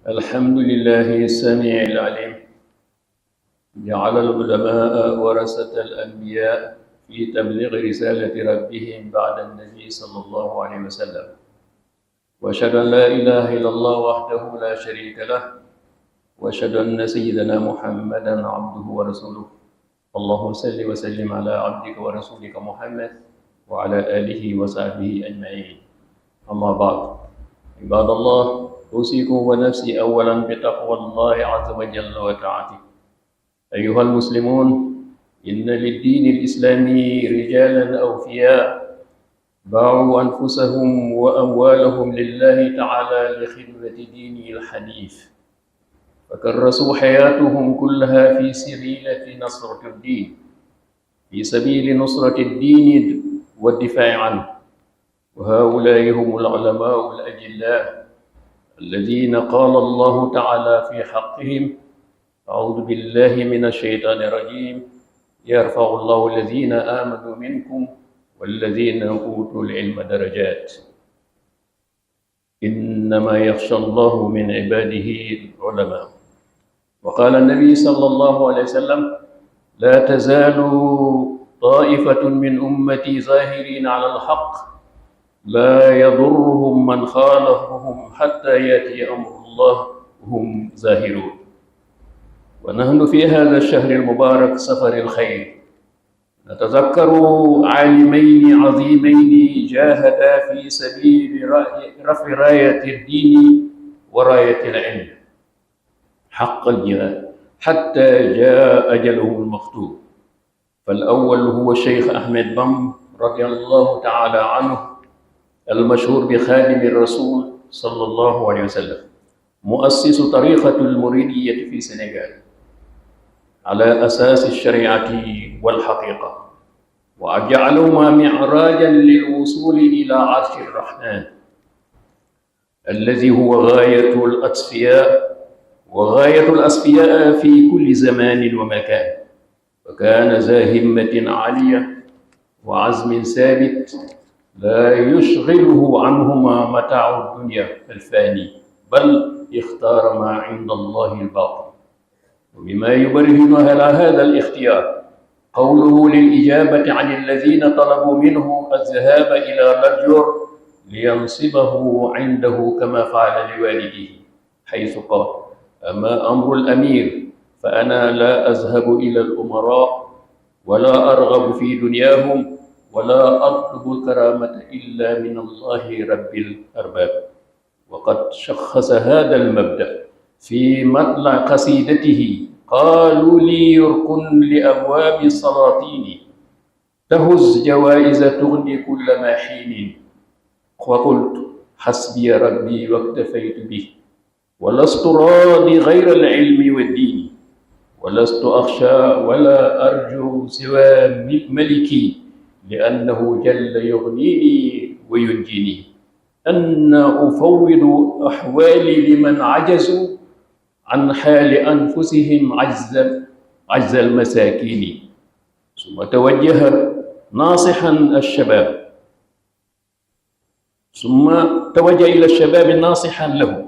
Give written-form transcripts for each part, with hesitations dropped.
الحمد لله السميع العليم. جعل العلماء ورثة الأنبياء في تبليغ رسالة ربهم بعد النبي صلى الله عليه وسلم، وأشهد أن لا إله إلا الله وحده لا شريك له، وأشهد أن سيدنا محمدًا عبده ورسوله. اللهم صل وسلم على عبدك ورسولك محمد وعلى آله وصحبه أجمعين. أما بعد، عباد الله، أوصيكم ونفسي أولاً بتقوى الله عز وجل وطاعته. أيها المسلمون، إن للدين الإسلامي رجالاً أوفياء باعوا أنفسهم وأموالهم لله تعالى لخدمة دينه الحنيف، فكرسوا حياتهم كلها في سبيل نصرة الدين، في سبيل نصرة الدين والدفاع عنه. وهؤلاء هم العلماء الأجلاء الذين قال الله تعالى في حقهم: أعوذ بالله من الشيطان الرجيم، يرفع الله الذين آمنوا منكم والذين أوتوا العلم درجات، إنما يخشى الله من عباده العلماء. وقال النبي صلى الله عليه وسلم: لا تزال طائفة من أمتي ظاهرين على الحق، لا يضرهم من خالفهم حتى يأتي أمر الله وهم ظاهرون. ونحن في هذا الشهر المبارك سفر الخير، نتذكر عالمين عظيمين جاهدا في سبيل رفع راية الدين وراية العلم حق الجهاد حتى جاء أجلهم المكتوب. فالأول هو الشيخ أحمد بام رضي الله تعالى عنه، المشهور بخادم الرسول صلى الله عليه وسلم، مؤسس طريقة المريدية في السنغال على أساس الشريعة والحقيقة، وجعلهما معراجا للوصول إلى عرش الرحمن الذي هو غاية الأصفياء وغاية الأصفياء في كل زمان ومكان. وكان ذا همة عالية وعزم ثابت لا يشغله عنهما متاع الدنيا الفاني، بل اختار ما عند الله الباقي. وبما يبرهن على هذا الاختيار قوله للإجابة عن الذين طلبوا منه الذهاب إلى نجور لينصبه عنده كما فعل لوالده، حيث قال: أما أمر الأمير فأنا لا أذهب إلى الأمراء ولا أرغب في دنياهم ولا أطلب الكرامة إلا من الله رب الأرباب. وقد شخص هذا المبدأ في مطلع قصيدته: قالوا لي يركن لأبواب السلاطين، تهز جوائز تغني كل ما حين، وقلت حسبي ربي واكتفيت به، ولست راضي غير العلم والدين، ولست أخشى ولا أرجو سوى ملكي، لأنه جل يغنيني وينجيني. أنا أفوض أحوالي لمن عجزوا عن حال أنفسهم عجز المساكين. ثم توجه إلى الشباب ناصحا له،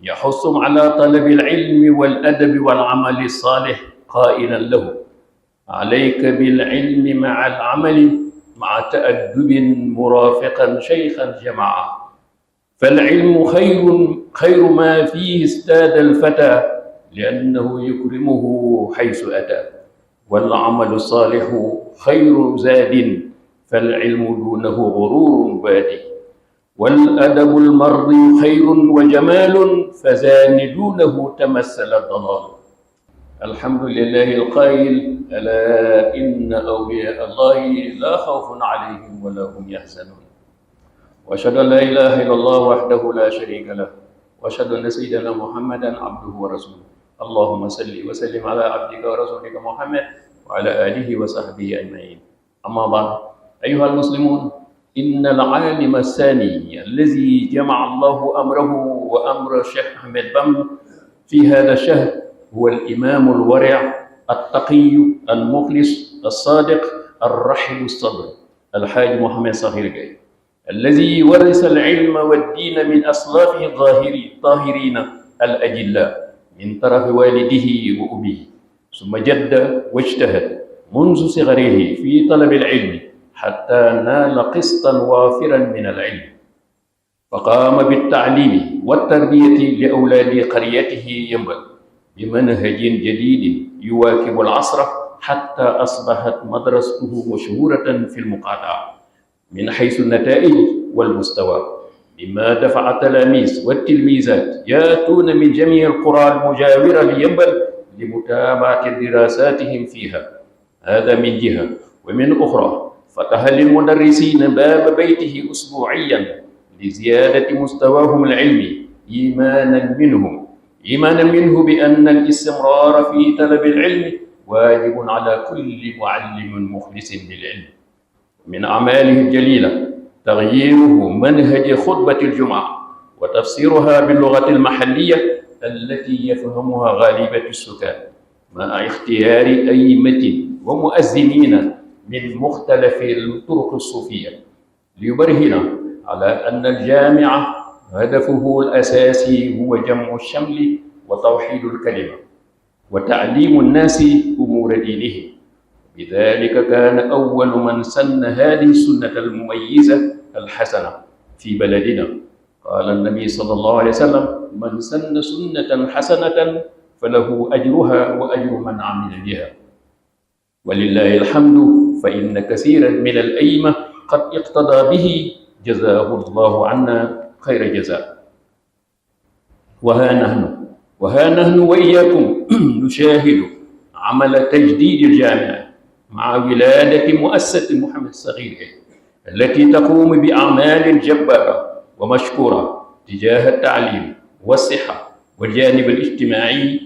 يحثهم على طلب العلم والأدب والعمل الصالح، قائلا له: عليك بالعلم مع العمل، مع تأدب مرافقا شيخا جمعا، فالعلم خير ما فيه ازداد الفتى، لأنه يكرمه حيث أتى، والعمل الصالح خير زاد، فالعلم دونه غرور بادي، والأدب المرضي خير وجمال، فزان دونه تمثل الضلال. الحمد لله القائل: ألا إن أولياء الله لا خوف عليهم ولا هم يحزنون. وأشهد أن لا إله إلا الله وحده لا شريك له، وأشهد أن سيدنا محمدًا عبده ورسوله. اللهم صل وسلم على عبدك ورسولك محمد وعلى آله وصحبه أجمعين. أما بعد، أيها المسلمون، إن العالم الثاني الذي جمع الله أمره وأمر الشيخ أحمد بام في هذا الشهر هو الإمام الورع التقي المخلص الصادق الرحب الصدر، الحاج محمد صغير جاي، الذي ورث العلم والدين من أسلافه الطاهرين الأجلاء من طرف والده وأبيه، ثم جد واجتهد منذ صغره في طلب العلم حتى نال قسطا وافرا من العلم، فقام بالتعليم والتربية لأولاد قريته ينبع بمنهج جديد يواكب العصر، حتى أصبحت مدرسته مشهورة في المقاطعة من حيث النتائج والمستوى، مما دفع التلاميذ والتلميذات ياتون من جميع القرى المجاورة لينبع لمتابعة دراساتهم فيها. هذا من جهة، ومن أخرى فتح للمدرسين باب بيته أسبوعيا لزيادة مستواهم العلمي إيمانا منه بأن الاستمرار في طلب العلم واجب على كل معلم مخلص للعلم. من أعماله الجليلة تغييره منهج خطبة الجمعة وتفسيرها باللغة المحلية التي يفهمها غالبة السكان، مع اختيار أئمة ومؤذنين من مختلف الطرق الصوفية، ليبرهن على أن الجامع هدفه الأساسي هو جمع الشمل وتوحيد الكلمة وتعليم الناس أمور دينهم. بذلك كان أول من سن هذه السنة المميزة الحسنة في بلدنا. قال النبي صلى الله عليه وسلم: من سن سنة حسنة فله أجرها وأجر من عمل بها. ولله الحمد، فإن كثيرا من الأئمة قد اقتدى به، جزاه الله عنا خير جزاء. وها نحن وإياكم نشاهد عمل تجديد الجامعة مع ولادة مؤسسة محمد الصغير التي تقوم بأعمال جبارة ومشكورة تجاه التعليم والصحة والجانب الاجتماعي،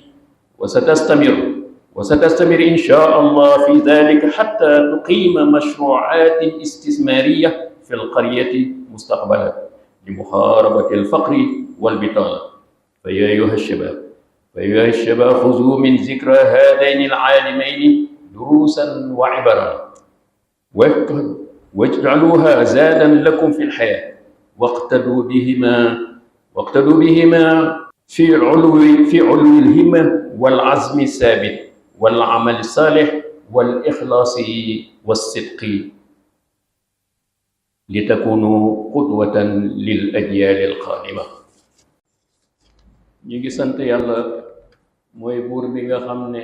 وستستمر إن شاء الله في ذلك حتى تقيم مشروعات استثمارية في القرية مستقبلا لمحاربة الفقر والبطالة. فيا أيها الشباب خذوا من ذكرى هذين العالمين دروسا وعبرا، واجعلوها زادا لكم في الحياة، واقتدوا بهما في علو الهمة والعزم الثابت والعمل الصالح والإخلاص والصدق، لتكونوا قدوة للأجيال القادمة. ñu ngi sant yàlla mooy buur bi nga xam ne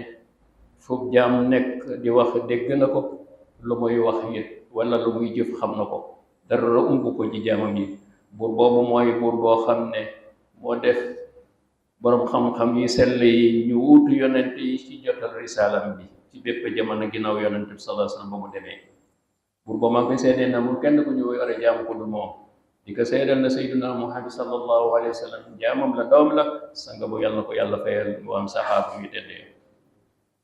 fu jaam nekk di wax dégg na ko, lu muy wax it wala lu muy jëf xam na ko, dara umb ko ci jaamam yi. buur boobu mooy buur boo xam ne moo def borom xam-xam yi sell yi ñu wuutu yonent yi ci jotal risaalam bi ci bépp jamono ginnaaw yonent bi sallallahu alayhi wasallam ba mu demee. buur ba maa ngi seedee na mu kenn ku ñu war a jaam ko du moom, di ko seedal na sayyiduna Muhammad sallallahu alayhi wasallam jaamam la, doom la, sanga bu yàlla na ko yàlla fayal mu am saxaaba yu teddee.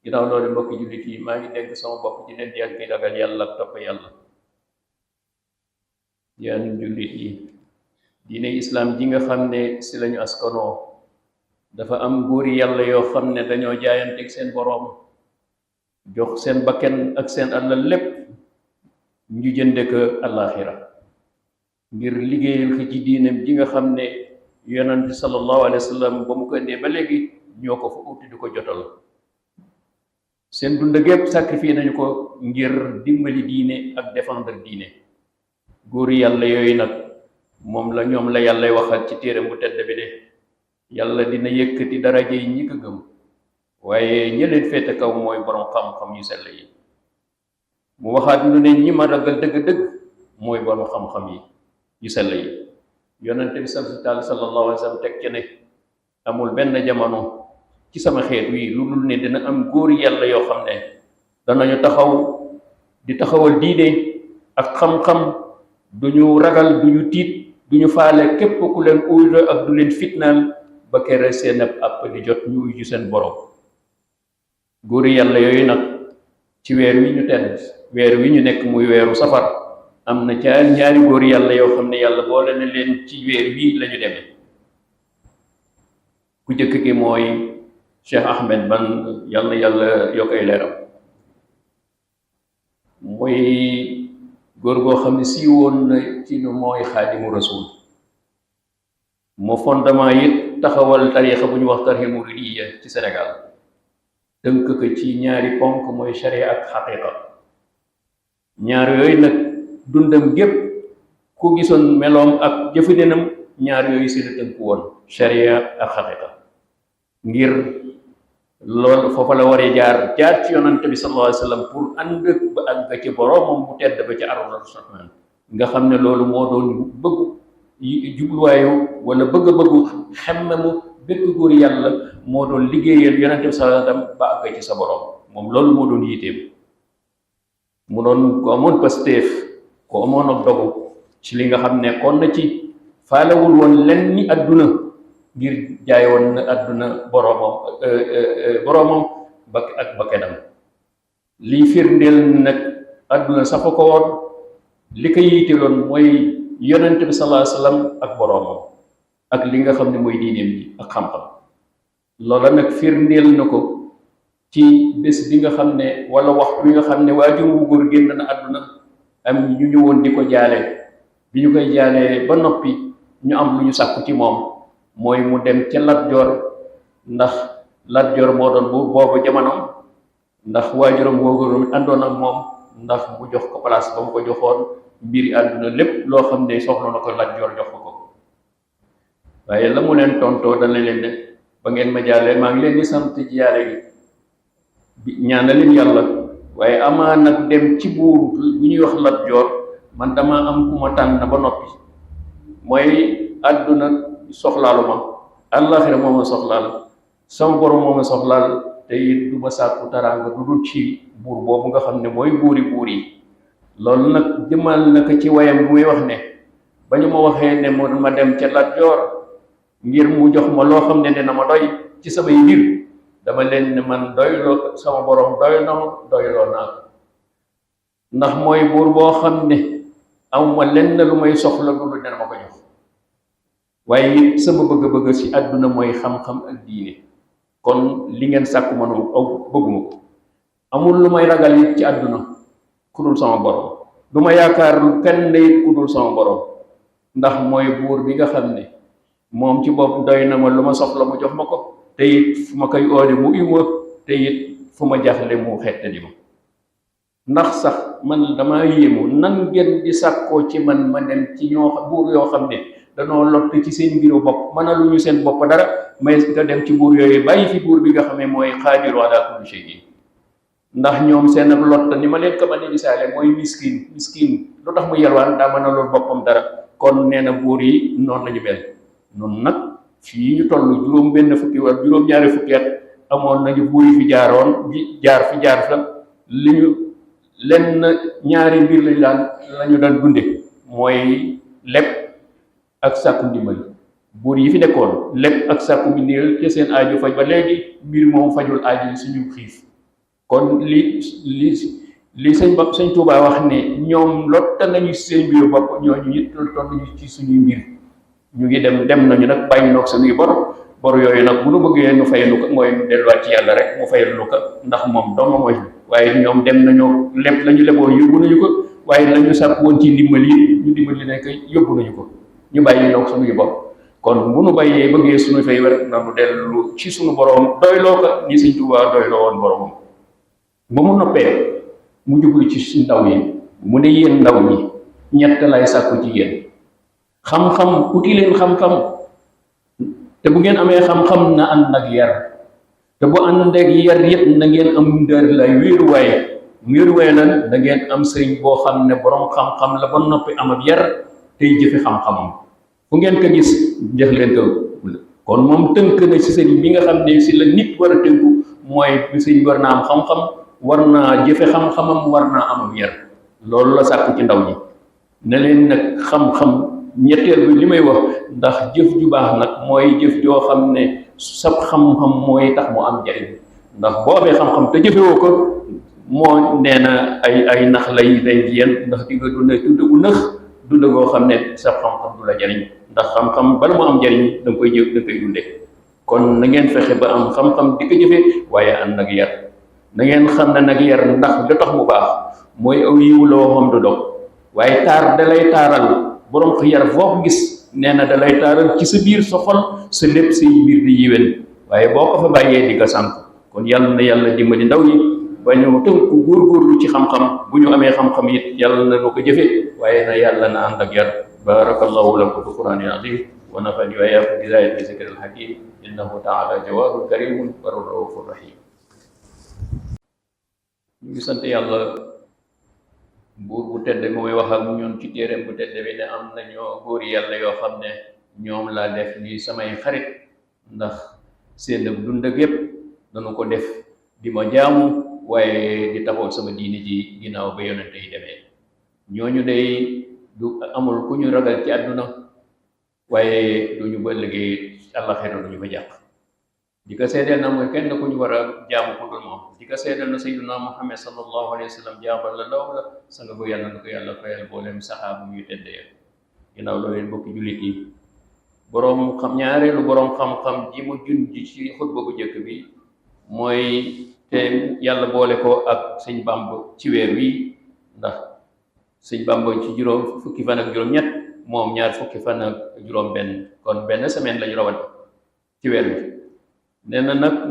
ginnaaw loolu mbokki jullit yi, maa ngi dénk sama bopp ci leen yàgg ragal yàlla ak topp yàlla. yaan jullit yi, diine islam ji nga xam ne si lañu askanoo dafa am góori yàlla yoo xam ne dañoo jaayanteeg seen boroom, jox seen bakken ak seen alal lépp ñu jënde ko àllaaxira ngir liggéeyal ko ci diineem ji nga xam ne yonent sallallahu alayhi wa sallam ba mu ko indee ba léegi ñoo ko fa uti di ko jotal. seen dund gépp sacrifice nañu ko ngir dimbali diine ak défendre diine. góori yàlla yooyu nag ñoom la yàlla waxal ci téere bu tedd bi de yàlla dina yëkkati daraja yi ñi ko gëm, waaye ñi leen féete kaw mooy borom xam-xam yu sell yi. mu waxaat lu ne ñi ma ragal dëgg-dëgg mooy borom xam-xam yi yu sell yi. yonente bi sallallahu alayhi wa sallam teg ci ne amul benn jamono ci sama xeet wi lu dul ne dina am góori yàlla yoo xam ne danañu taxaw di taxawal diine ak xam-xam, duñu ragal, duñu tiit, duñu faale képp ku leen uyu ak du leen fitnaal ba kere seen ab di jot ñu uyu seen borom. góori yàlla yooyu nag ci weer wi ñu tedd, weer wi ñu nekk muy weeru safar, am na ñaari góori yàlla yoo xam ne yàlla boole na leen ci weer wi lañu demee. ku jëkk ki mooy Cheikh Ahmed Ban, yàlla yàlla yokk ay leeram. mooy góor goo xam ne siiwoon na ci nu mooy xaadimu rasul. moo fondement it taxawal tariixa bu ñu wax tariixa muridiyya ci Sénégal tënk ko ci ñaari ponk mooy sharia ak xaqiqa. ñaar yooyu nag dundam gépp ku gisoon meloom ak jëfandinam ñaar yooyu si la tënku woon, sharia ak xaqiqa. ngir loolu foofa la waree jaar ci yonante bi sallallahu alayhi wa sallam pour ànd ba àgg ci boroomam bu tedd ba ci ar-rahmaan nga xam ne loolu moo doon bëgg jubluwaayu wala bëgg-bëggu xemmemu bépp góor yàlla moo doon liggéeyal yonante bi sallallahu alayhi wa sallam ba àgg ci sa boroom. moom loolu moo doon yiteem, mu doon ko amoon pasteef, ko amoon ak dogu ci li nga xam ne kon na ci faalewul woon lenn ni adduna ngir jaay woon na adduna boroomam ak bakkenam. lii firndeel nag adduna safa ko woon, li ko yiiteloon mooy yonent bi sallallahu alayhi wasallam ak boroomam ak li nga xam ne mooy diineem ji ak xam-xam. loola nag firndeel na ko ci bés bi nga xam ne wala waxtu bi nga xam ne waajur wu góor génn na àdduna am ñu ñëwoon di ko jaale. bi ñu koy jaalee ba noppi ñu am lu ñu sàkku ci moom mooy mu dem ca Lat Joor, ndax Lat Joor moo doon buur boobu jamono, ndax waajuram woogu àndoon ak moom ndax mu jox ko place ba mu ko joxoon mbiri àdduna lépp loo xam ne soxla na ko Lat Joor jox ko. waaye la mu leen tontoo dana leen ne ba ngeen ma jaalee maa ngi leen di sant ci jaale gi ñaana leen yàlla, waaye amaa nag dem ci buur bu ñuy wax Lat Joor man dama am ku ma tànn ba noppi, mooy àdduna soxlaalu ma, àllaaxira moo ma soxlaal, sama borom moo ma soxlaal, te it du ma sàkku taraanga du dul ci buur boobu nga xam ne mooy buuri buur yi. loolu nag jëmal na ko ci wayam bu muy wax ne ba ñu ma waxee ne ma dem ca Lat Joor ngir mu jox ma loo xam ne dina ma doy ci samay mbir, dama leen ne man doyloo sama borom doyloo naa ko, ndax mooy buur boo xam ne amuma lenn lu may soxla lu dina ma ko jox. waaye it sama bëgg-bëgg ci àdduna mooy xam-xam ak diine, kon li ngeen sàkku man bëgguma ko. amul lu may ragal it ci àdduna ku dul sama borom, du ma yaakaar kenn it ku dul sama borom, ndax mooy buur bi nga xam ne moom ci bopp doy na ma lu ma soxla mu jox ma ko, te it fu ma koy oode mu iwa, te it fu ma jaxle mu xettali ma. ndax sax man dama yéemu nan ngeen di sàkkoo ci man ma dem ci buur yoo xam ne danoo lott ci seen mbiru bopp, mënaluñu seen bopp dara, may nga dem ci buur yooyu bàyyi fi buur bi nga xam ne mooy xaadiru ala kulli shay'in. ndax ñoom seen ak lott ni ma leen ko mën a misaale mooy miskin lu tax mu yelwaan daa mën a loolu boppam dara. kon nee na buur yi noonu la ñu mel. noonu nag fii ñu toll juróom benn fukki wala juróom ñaari fukki at amoon nañu buur yi fi jaaroon jaar fa li ñu lenn ñaari mbir lañu daan dunde, mooy lépp ak sàkku ndimbal. buur yi fi nekkoon lépp ak sàkku ndimbal te seen aaju faj ba léegi mbir moom fajul aaju suñu xiif. kon li sëñ Tuubaa wax ne ñoom lotta nañu seen mbiru bopp, ñooñu it toll nañu ci suñuy mbir. ñu ngi dem nañu nag bàyyi noog suñuy bor yooyu nag bu nu bëggee nu fayal lu ko mooy nu delluwaat ci yàlla rek mu fayal lu ko, ndax moom dong mooy. waaye ñoom dem nañoo lépp la ñu leboon yóbbu nañu ko, waaye la ñu sàkk woon ci ndimbal yi ñu dimbali nekk yóbbu nañu ko, ñu bàyyi noog suñuy bor. kon bu nu bëggee suñu fay wér na nu dellu ci suñu borom doyloo ko ni sëñ Tuubaa doyloo woon boromam. ba mu noppee mu jublu ci ndaw yi mu ne yéen ndaw ñi ñett lay sàkku ci yéen. xam-xam uti leen xam-xam, te bu ngeen amee xam-xam na ànd ak yar, te bu ànd ak yar yëpp na ngeen am ndër lay wéeruwaay lan da ngeen am sëriñ boo xam ne borom xam-xam la ba noppi am ab yar tey jëfe xam-xamam. fu ngeen ko gis jox leen ko. kon moom tënk na ci sëriñ bi nga xam ne si la nit war a tënku, mooy sëriñ war naa am xam-xam, war naa jëfe xam-xamam, war naa am yar. loolu la sàkku ci ndaw ñi ne leen nag xam-xam. ñetteel bi li may wax, ndax jëf ju baax nag mooy jëf joo xam ne sab xam-xam mooy tax mu am njariñ. ndax boo amee xam-xam te jëfewoo ko moo nee na ay nax lay yéen, ndax di nga dund gu nëx dund goo xam ne sab xam-xam du la jariñ. ndax xam-xam bala mu am njariñ da nga koy jëf da nga koy dunde. kon na ngeen fexe ba am xam-xam di ko jëfe, waaye ànd ak yar. na ngeen xam ne nag yar ndax li tax mu baax mooy aw yiwu la waxam du dog, waaye taar da lay taaral. borom ko yar foo ko gis nee na da lay taaral ci sa biir sa xol sa lépp say biir di yiwén waaye boo ko fa bàyyee di nga sànk kon yàlla na yàlla dimbali ndaw ñi ba ñu tënku góorgóorlu ci xam-xam bu ñu amee xam-xam it yàlla na nu ko jëfe waaye na yàlla na ànd ak yar barakallahu lakum fi qur'anil azim wa nafani wa iyyakum bi ayati zikril hakim innahu ta'ala jawadun karimun wa rahufur rahim. ñu ngi sant yàlla buur bu tedd mooy wax ak ñun ci téereem bu tedd bi ne am nañoo góor yàlla yoo xam ne ñoom laa def ñuy samay xarit ndax seen dund ak yépp dañu ko def di ma jaamu waaye di taxaw sama diini ji ginnaaw ba yonente yi demee ñooñu day du amul ku ñu ragal ci àdduna waaye duñu ba liggéey àllaxira duñu ba jàq di ko seedeel na mooy kenn ku ñu war a jaamu ku dul moom di ko seedeel na sayyiduna Muhammad sallallahu alayhi wa sallam jaabal la ndaw la sanga bu yàlla na ko yàlla fayal boolem saxaabu yu teddee ginnaaw loolu mbokki jullit yi boroom xam ñaareelu boroom xam-xam ji mu junj ci xutba bu njëkk bi mooy te yàlla boole ko ak sëñ Bàmb ci weer wi ndax sëñ Bàmb ci juróom fukki fan ak juróom ñett moom ñaar fukki fan ak juróom benn kon benn semaine lañu rawat ci weer wi nee na nag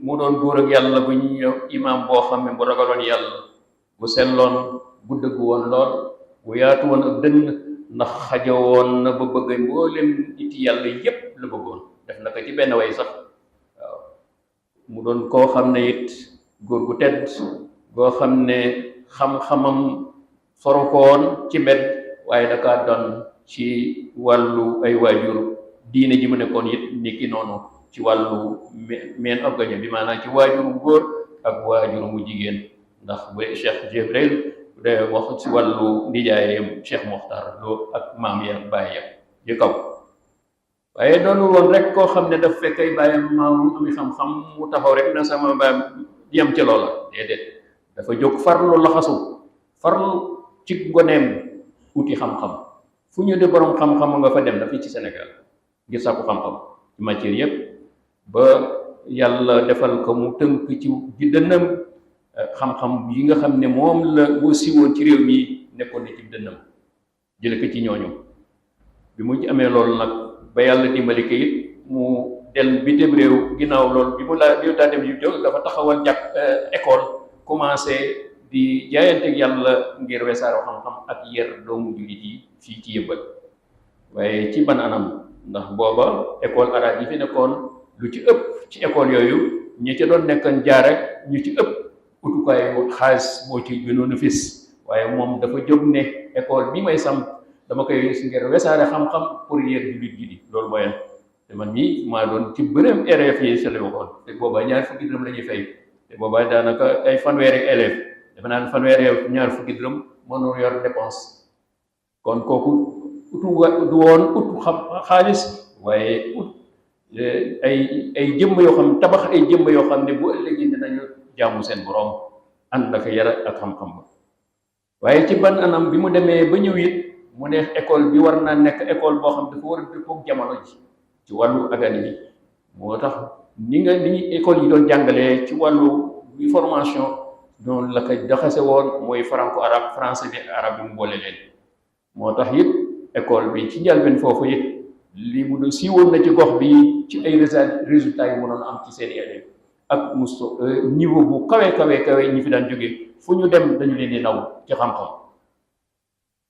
mu doon góor ak yàlla bu ñu imaam boo xam ne bu ragaloon yàlla bu selloon bu dëggu woon lool bu yaatu woon ak dënn ndax xajawoon na ba bëgg mboolem iti yàlla yépp la bëggoon def na ko ci benn way sax waaw mu doon koo xam ne it góor gu tedd goo xam ne xam-xamam soru ko woon ci mbedd waaye dakaa doon ci wàllu ay waajur diine ji mu nekkoon it ni ki noonu ci wàllu meen organi bi maanaam ci waajur mu góor ak waajur mu jigéen ndax bu Cheikh Jibril de wax ci wàllu nijaayam Cheikh Mokhtar Lo ak maam ya bàyyam ji kaw waaye doonul woon rek koo xam ne daf fekk ay bàyyam maam ami xam-xam mu taxaw rek na sama baam yem ci loola déedéet dafa jóg farlu laxasu farlu ci goneem uti xam-xam fu ñu de borom xam-xam nga fa dem na fii ci Sénégal ngir sàkku xam-xam ci matière yépp ba yàlla defal ko mu tënk ci dënnam xam-xam yi nga xam ne moom la moo siiwoon ci réew mi nekkoon na ci dënnam jële ko ci ñooñu bi mu amee loolu nag ba yàlla dimbali ko it mu del bitim réew ginnaaw loolu bi mu daa dem yu jóg dafa taxawal école commencé di jaayanteeg yàlla ngir wesaaroo xam-xam ak yar doomu jullit yi fii ci Yëmbal waaye ci ban anam ndax booba école arabe yi fi nekkoon lu ci ëpp ci école yooyu ñi ca doon nekkan jaar rek ñu ci ëpp utukaayu xaalis moo ci gënoon a fis waaye moom dafa jóg ne école bi may sam dama koy ngir wesaare xam-xam pour yar jullit ji di loolu mooy te man mii maa doon ci bërëm élèves yi sele waxoon te boobaa ñaar fukki dërëm la ñuy fay te boobaa daanaka ay fanweeri élèves dafa naan fanweeri ñaar fukki dërëm mënul yor dépense kon kooku du woon ut xam xaalis waaye ut ay jëmm yoo xam tabax ay jëmm yoo xam ne bu ëllëgee dinañu jaamu seen borom ànd ak yar ak xam-xam ba waaye ci ban anam bi mu demee ba ñëw it mu ne école bi war naa nekk école boo xam dafa war a dëppook jamono ji ci wàllu académie moo tax ni école yi doon jàngalee ci wàllu formation noonu la ko jaxase woon mooy franco arabe français bi arabe bi mu boole leen moo tax it école bi ci njëlbeen foofu it li mu doon siiwoon na ci gox bi ci ay résultats yi mënoon am ci seen élèves ak niveau bu kawe ñi fi daan jógee fu ñu dem dañu leen di naw ci xam-xam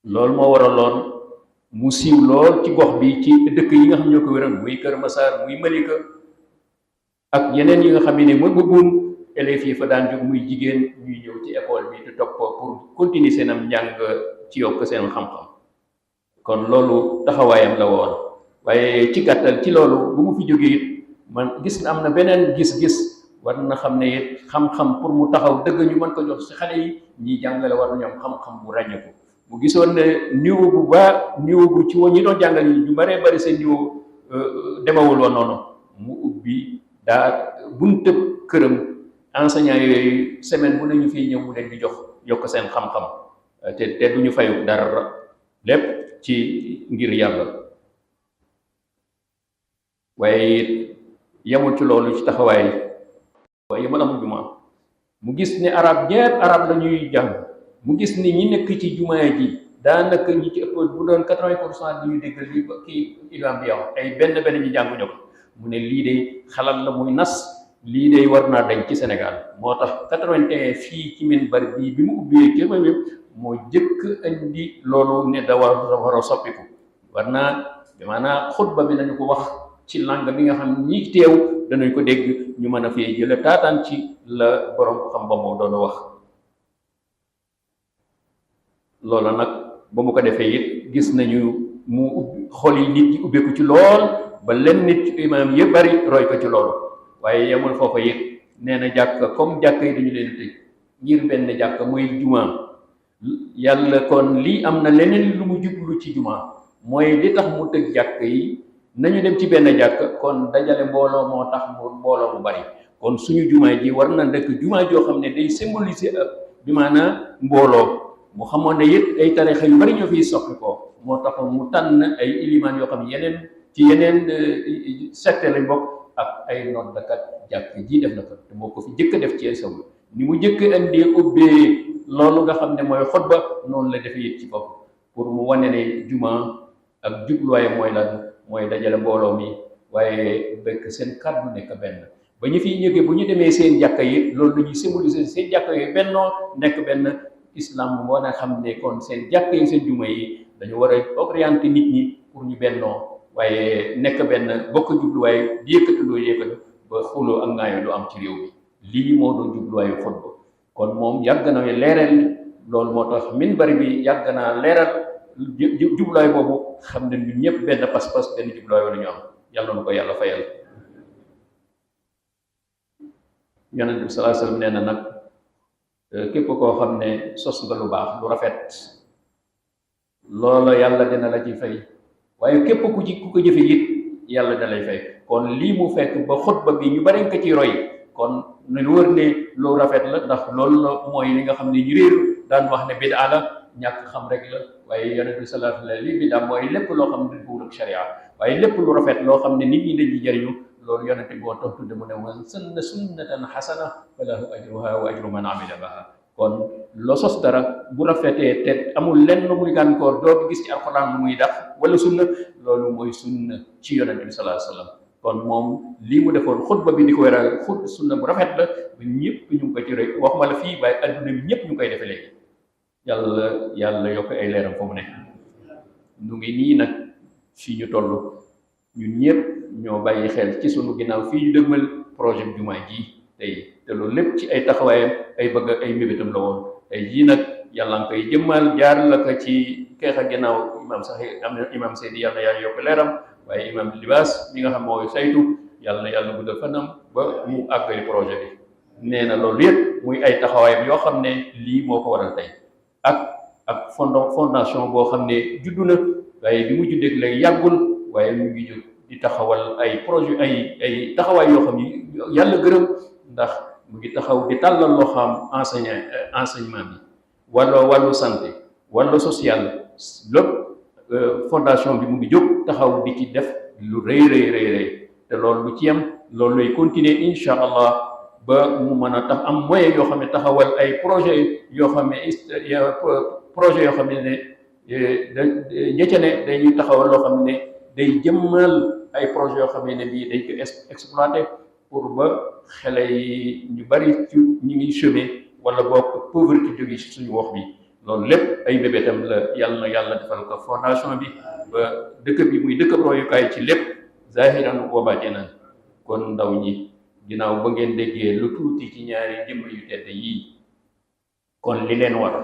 loolu moo waraloon mu siiw lool ci gox bi ci dëkk yi nga xam ñoo ko wéral muy Kër Massar muy Malika ak yeneen yi nga xam ne mooy bëggoon élèves yi fa daan jóg muy jigéen ñuy ñëw ci école bi di topp pour continuer seenam njàng ci yokk seen xam-xam kon loolu taxawaayam la woon waaye ci gàttal ci loolu bu mu fi jógee it man gis na am na beneen gis-gis war na xam ne it xam-xam pour mu taxaw dëgg ñu mën ko jox ci xale yi ñiy jàngale war nañu am xam-xam bu ràññeeku mu gisoon ne niveau bu baax niveau bu ci woon ñi doon jàngal yi ñu bëree bëri seen niveau demawul woon noonu mu ubbi daa buntëb këram enseignant yooyu semaine bu nañu fii ñëw mu leen di jox yokk seen xam-xam te du ñu fayu dara lépp ci ngir yàlla waaye it yemul ci loolu ci taxawaay waaye yemul amul juma mu gis ne arab ñepp arab la ñuy jàng mu gis ni ñi nekk ci jumaa ji daanaka ñi ci ëpp bu doon 80% di ñu déggal li kii imam bi yow ay benn ñu jànguñu ko mu ne lii de xalal la muy nas lii de war naa dañ ci Sénégal moo tax 81 fii ci minbar bii bi mu ubbee kër ma moo jëkk indi loolu ne da war a soppiku war naa maanaam xutba bi nañu ko wax ci langue bi nga xam ñi teew danañ ko dégg ñu mën a fee jële taataan ci la borom xam ba moo doon wax loola nag ba mu ko defee it gis nañu mu ubbi xol yi nit ñi ubbeeku ci lool ba len nit imaam yëpp bari roy ko ci loolu waaye yemul foofa it nee na jàkk comme jàkk yi dañu leen tëj ngir benn jàkk mooy jumaa yàlla kon lii am na leneen lu mu jublu ci jumaa mooy li tax mu tëj jàkk yi nañu dem ci benn jàkk kon dajale mbooloo moo tax mbooloo mu bari kon suñu jumaa ji war na nekk jumaa joo xam ne day symboliser bi maanaam mbooloo mu xamoon ne it ay tarixa yu bari ñoo fiy soppi ko moo tax mu tànn ay ilimaan yoo xam ne yeneen secte lañ bokk ak ay noddkat jàkk ji def na ko te moo ko fi jëkk def ci ay saw ni mu jëkk indi ubbee loolu nga xam ne mooy xutba noonu la defee it ci bopp pour mu wane ne juma ak jubluwaay mooy lan mooy dajale mbooloo mi waaye bekk seen kàddu nekk benn ba ñu fiy ñëgee bu ñu demee seen jàkka yi loolu la ñuy symboliser seen jàkka yi bennoo nekk benn islam moo na xam ne kon seen jàkka yi seen juma yi dañu war a orienter nit ñi pour ñu bennoo waaye nekk benn bokk jubluwaay di yëkkatu ba xuloo ak ngaayoo du am ci réew mi lii moo doon jubluwaayu xutba kon moom yàgg na leeral loolu moo tax minbar bi yàgg naa leeral jubluwaay boobu xam ne ñun ñëpp benn pas-pas benn jubluwaay wala ñu am yàlla na ko yàlla fayal. Yonent bi sallallahu alayhi wasallam nee na nag képp koo xam ne sos nga lu baax lu rafet loola yàlla dina la ci fay waaye képp ku ko jëfe it yàlla da lay fay kon lii mu fekk ba xutba bi ñu bari ko ci roy kon nañu wër ne lu rafet la ndax loolu la mooy li nga xam ne ñu réer daan wax ne bid'a la ñàkk xam rek la waaye yonent bi sallallahu alayhi wa sallam li bid'a mooy lépp loo xam ne buur ak sharia waaye lépp lu rafet loo xam ne nit ñi dañ ci jëriñu loolu yonent bi boo tax tudde mu ne man sanna sunnatan hasana falahu ajruha wa ajru man amila biha kon loo sos dara bu rafetee te amul lenn muy gànkoor doo gis ci alxuraan lu muy dàq wala sunna loolu mooy sunna ci yonent bi sallallahu alayhi wa sallam kon moom lii mu defoon xutba bi di ko weral sunna bu rafet la ba ñëpp ñu ngi ko ci rek wax ma la fii waaye adduna bi ñëpp ñu koy defe léegi yàlla yokk ay leeram fa mu ne ñu ngi nii nag fii ñu toll ñun ñëpp ñoo bàyyi xel ci sunu ginnaaw fii ñu dëgmal projet bi jumaa ji tey te loolu lépp ci ay taxawaayam ay bëgg ay mébétam la woon tey jii nag yàlla nga koy jëmmal jaar la ko ci keex a ginnaaw imam sax am na imam Seydi yàlla yaa yokk leeram waaye imam libaas mi nga xam mooy saytu yàlla na yàlla guddal fanam ba mu àggali projet bi nee na loolu yëpp muy ay taxawaayam yoo xam ne lii moo ko waral tey ak fondation boo xam ne juddu na waaye bi mu juddeeg léegi yàggul waaye mu ngi jóg di taxawal ay projet ay taxawaay yoo xam ne yàlla gërëm ndax mu ngi taxaw di tàllal loo xam enseignement bi wàllu santé wàllu social lépp fondation bi mu ngi jóg taxaw di ci def lu rëy te loolu lu ci yem loolu lay continuer incha allah ba mu mën a tax am moyen yoo xam ne taxawal ay projet yoo xam ne projet yoo xam ne ñecca ne dañuy taxawal loo xam ne day jëmmal ay projet yoo xam ne bii dañ ko exploité pour ba xale yi ñu bari ci ñu ngi chômer wala boog pauvreté jóge ci suñu wax bi loolu lépp ay bébétam la yàlla defal ko fondation bi ba dëkk bi muy dëkk royukaay ci lépp zahiran wa batinan kon ndaw ñi ginnaaw ba ngeen déggee lu tuuti ci ñaari jëmm yu tedd yii kon li leen war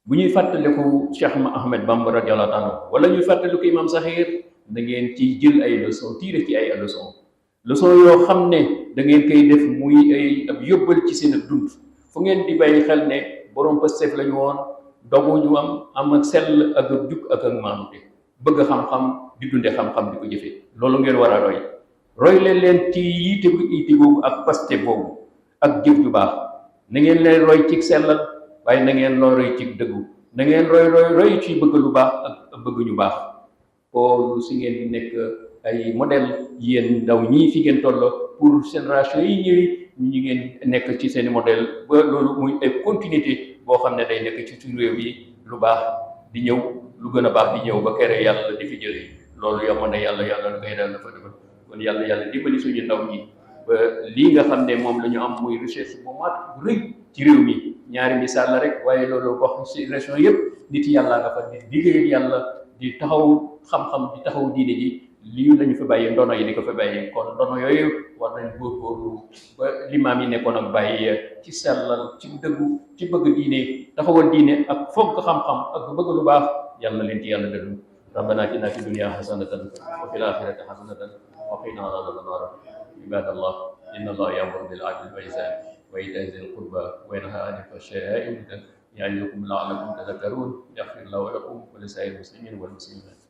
bu ñuy fàttaliku Cheikh Ahmed Bamba radiyallahu anhu wala ñuy fàttaliku Imam Saxiir da ngeen ci jël ay leçon tiire ci ay leçon yoo xam ne da ngeen koy def muy ay ab yóbbal ci seen dund fu ngeen di bàyyi xel ne borom Pastef la ñu woon dogu ñu am ak sell ak jub ak maanute bëgg xam-xam di dunde xam-xam di ko jëfee loolu ngeen war a roy leen ci yiite boobu ak Pastef boobu ak jëf ju baax na ngeen leen roy ci sellal waaye na ngeen loo roy ci dëggu na ngeen roy ci bëgg lu baax ak bëgg ñu baax ko si ngeen di nekk ay modèle yéen ndaw ñii fi ngeen toll pour génération yi ñëwi ñu ngeen nekk ci seen modèle ba loolu muy ay continuité boo xam ne day nekk ci suñu réew yi lu baax di ñëw lu gën a baax di ñëw ba kere yàlla di fi jëlee loolu yomb na yàlla la koy dal dafa defal kon yàlla dimbali suñu ndaw ñi ba lii nga xam ne moom la ñu am muy recherche bu mat bu rëy ci réew mi ñaari misaal la rek waaye loolu wax ci région yëpp nit yàlla nga fa di liggéeyal yàlla di taxaw xam-xam di taxaw diine ji lii lañu fa bàyyi ndono yi di ko fa bàyyi kon ndono yooyu war nañ góorgóorlu ba limaam yi nekkoon ak bàyyi ci sellal ci dëggu ci bëgg diine taxawal diine ak foog xam-xam ak bëgg lu baax yàlla leen ci yàlla dëggu rabbana atina fi dunya hasanatan wa fil akhirati hasanatan wa qina adhaban nar ibadallah inna allaha ya'muru bil 'adli wal ihsan wa ita'i dhil qurba wa yanha 'anil fahsha'i wal munkar يعظكم لعلكم تذكرون يغفر الله لكم ولسائر المسلمين والمسلمات